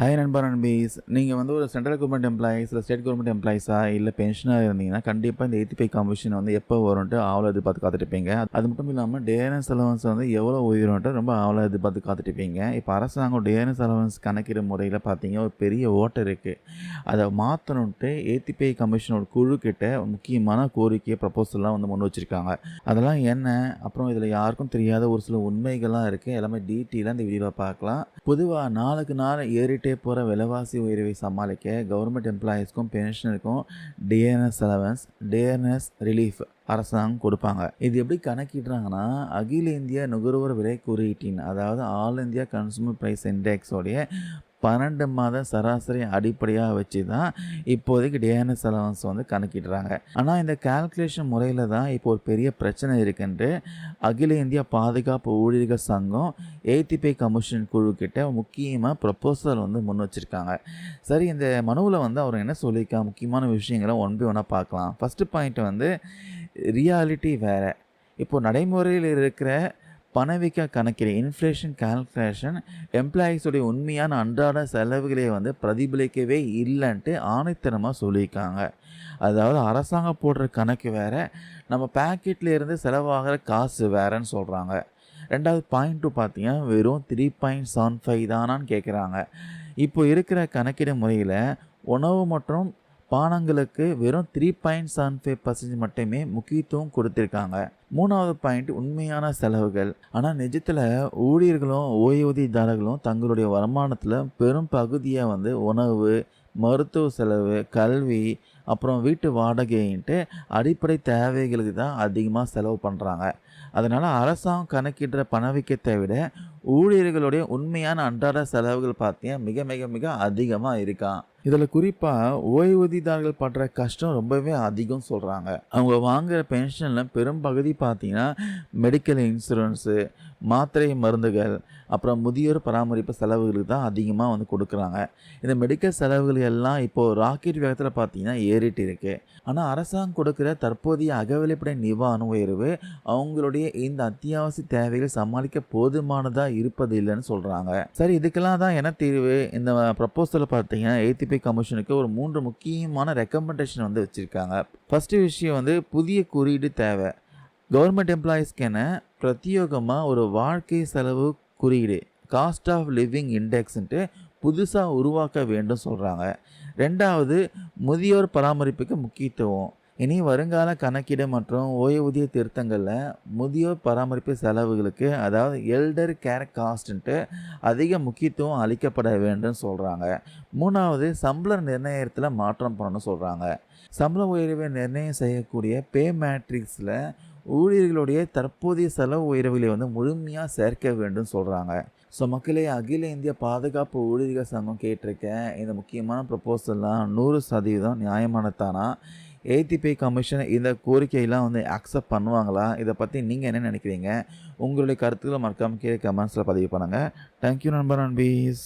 Hi நண்பா நண்பீஸ். நீங்கள் வந்து ஒரு சென்ட்ரல் கவர்மெண்ட் எம்ப்ளாயீஸ் இல்லை ஸ்டேட் கவர்மெண்ட் எம்ப்ளாயீஸா இல்லை பென்ஷனாக இருந்தீங்கன்னா கண்டிப்பாக இந்த 85 கமிஷன் வந்து எப்போ வரும்ன்ட்டு ஆவலாக எதிர்பார்த்து காத்துட்ருப்பீங்க. அது மட்டும் இல்லாமல் டிஆர்எஸ் அலவன்ஸ் வந்து எவ்வளோ உயரும்ன்ட்டு ரொம்ப ஆவலாக எதிர்பார்த்து காத்துட்ருப்பீங்க. இப்போ அரசாங்கம் டிஆர்எஸ் அலவன்ஸ் கணக்கிடும் முறையில் பார்த்தீங்க ஒரு பெரிய ஓட்டை இருக்குது. அதை மாற்றணுன்ட்டு 85 கமிஷனோட குழு கிட்ட முக்கியமான கோரிக்கை ப்ரப்போசல்லாம் வந்து முன் வச்சுருக்காங்க. அதெல்லாம் என்ன, அப்புறம் இதில் யாருக்கும் தெரியாத ஒரு சில உண்மைகள்லாம் இருக்குது. எல்லாமே டீட்டெயிலாக இந்த வீடியோவில் பார்க்கலாம். பொதுவாக நாளுக்கு நாள் ஏறிட்டே போகிற விலைவாசி உயர்வை சமாளிக்க கவர்மெண்ட் எம்ப்ளாயீஸ்க்கும் பென்ஷனருக்கும் டிஎன்எஸ் அலவன்ஸ், டிஎன்எஸ் ரிலீஃப் அரசாங்கம் கொடுப்பாங்க. இது எப்படி கணக்கிடுறாங்கன்னா, அகில இந்திய நுகர்வோர் விலை குறியீட்டின், அதாவது ஆல் இந்தியா கன்சூமர் ப்ரைஸ் இண்டெக்ஸோடைய 12 மாத சராசரி அடிப்படையாக வச்சு தான் இப்போதைக்கு டிஎன்எஸ் அலவன்ஸ் வந்து கணக்கிடுறாங்க. ஆனால் இந்த கால்குலேஷன் முறையில் தான் இப்போ ஒரு பெரிய பிரச்சனை இருக்குன்ட்டு அகில இந்திய பாதுகாப்பு ஊழியர்கள் சங்கம் 85 கமிஷன் குழு கிட்ட முக்கியமாக ப்ரப்போசல் வந்து முன் வச்சுருக்காங்க. சரி, இந்த மனுவில் வந்து அவர் என்ன சொல்லியிருக்கா, முக்கியமான விஷயங்களை ஒன் பை ஒன்னாக பார்க்கலாம். ஃபஸ்ட்டு பாயிண்ட் வந்து ரியாலிட்டி வேறு. இப்போது நடைமுறையில் இருக்கிற பணவீக்க கணக்கீடு, இன்ஃப்ளேஷன் கால்குலேஷன் எம்ப்ளாயீஸோடைய உண்மையான அன்றாட செலவுகளை வந்து பிரதிபலிக்கவே இல்லைன்ட்டு ஆணைத்தனமாக சொல்லியிருக்காங்க. அதாவது அரசாங்கம் போடுற கணக்கு வேறு, நம்ம பேக்கெட்டில் இருந்து செலவாகிற காசு வேறன்னு சொல்கிறாங்க. ரெண்டாவது பாயிண்ட்டு பார்த்தீங்கன்னா வெறும் 3.75 தானான்னு கேட்குறாங்க. இப்போ இருக்கிற கணக்கீடு முறையில் உணவு மற்றும் பானங்களுக்கு வெறும் 3.75% மட்டுமே முக்கியத்துவம் கொடுத்துருக்காங்க. மூணாவது பாயிண்ட் உண்மையான செலவுகள். ஆனால் நிஜத்தில் ஊழியர்களும் ஓய்வூதியதாரர்களும் தங்களுடைய வருமானத்தில் பெரும் பகுதியை வந்து உணவு, மருத்துவ செலவு, கல்வி, அப்புறம் வீட்டு வாடகைன்ட்டு அடிப்படை தேவைகளுக்கு தான் அதிகமாக செலவு பண்ணுறாங்க. அதனால் அரசாங்கம் கணக்கிடுற பணவீக்கத்தை விட ஊழியர்களுடைய உண்மையான அன்றாட செலவுகள் பார்த்தீங்கன்னா மிக மிக மிக அதிகமாக இருக்கான். இதில் குறிப்பாக ஓய்வூதியதாரர்கள் படுற கஷ்டம் ரொம்பவே அதிகம் சொல்கிறாங்க. அவங்க வாங்குகிற பென்ஷனில் பெரும் பகுதி பார்த்தீங்கன்னா மெடிக்கல் இன்சூரன்ஸு, மாத்திரை மருந்துகள், அப்புறம் முதியோர் பராமரிப்பு செலவுகளுக்கு தான் அதிகமாக வந்து கொடுக்குறாங்க. இந்த மெடிக்கல் செலவுகள் எல்லாம் இப்போது ராக்கெட் வேகத்தில் பார்த்தீங்கன்னா ஏறிட்டு இருக்குது. ஆனால் அரசாங்கம் கொடுக்குற தற்போதைய அகவிலைப்படை நிவாரண உயர்வு அவங்களுடைய இந்த அத்தியாவசிய தேவைகளை சமாளிக்க போதுமானதாக இருப்பது இல்லைன்னு சொல்கிறாங்க. சரி, இதுக்கெல்லாம் தான் என்ன தீர்வு? இந்த ப்ரப்போசலில் பார்த்தீங்கன்னா 85 கமிஷனுக்கு ஒரு 3 முக்கியமான ரெக்கமெண்டேஷன் வந்து வச்சுருக்காங்க. ஃபஸ்ட்டு விஷயம் வந்து புதிய குறியீடு தேவை. கவர்மெண்ட் எம்ப்ளாயீஸ்க்கென பிரத்யேகமாக ஒரு வாழ்க்கை செலவு குறியீடு, காஸ்ட் ஆஃப் லிவிங் இண்டெக்ஸ்ன்ட்டு புதுசாக உருவாக்க வேண்டும் சொல்கிறாங்க. ரெண்டாவது, முதியோர் பராமரிப்புக்கு முக்கியத்துவம். இனி வருங்கால கணக்கீடு மற்றும் ஓய்வூதிய திருத்தங்களில் முதியோர் பராமரிப்பு செலவுகளுக்கு, அதாவது எல்டர் கேர் காஸ்ட்ன்ட்டு அதிக முக்கியத்துவம் அளிக்கப்பட வேண்டும் சொல்கிறாங்க. மூணாவது, சம்பள நிர்ணயத்தில் மாற்றம் பண்ணணும்னு சொல்கிறாங்க. சம்பள உயர்வை நிர்ணயம் செய்யக்கூடிய பே மேட்ரிக்ஸில் ஊழியர்களுடைய தற்போதைய செலவு உயர்வுகளை வந்து முழுமையாக சேர்க்க வேண்டும் சொல்கிறாங்க. ஸோ மக்களே, அகில இந்திய பாதுகாப்பு ஊழியர்கள் சங்கம் கேட்டிருக்க இந்த முக்கியமான ப்ரப்போசல்லாம் 100% நியாயமானதானா? 85 கமிஷன் இந்த கோரிக்கையெல்லாம் வந்து அக்செப்ட் பண்ணுவாங்களா? இதை பற்றி நீங்கள் என்ன நினைக்கிறீங்க? உங்களுடைய கருத்துக்களை மறக்காமல் கீழே கமெண்ட்ஸில் பதிவு பண்ணுங்கள். தேங்க்யூ நண்பர் நண்பீஸ்.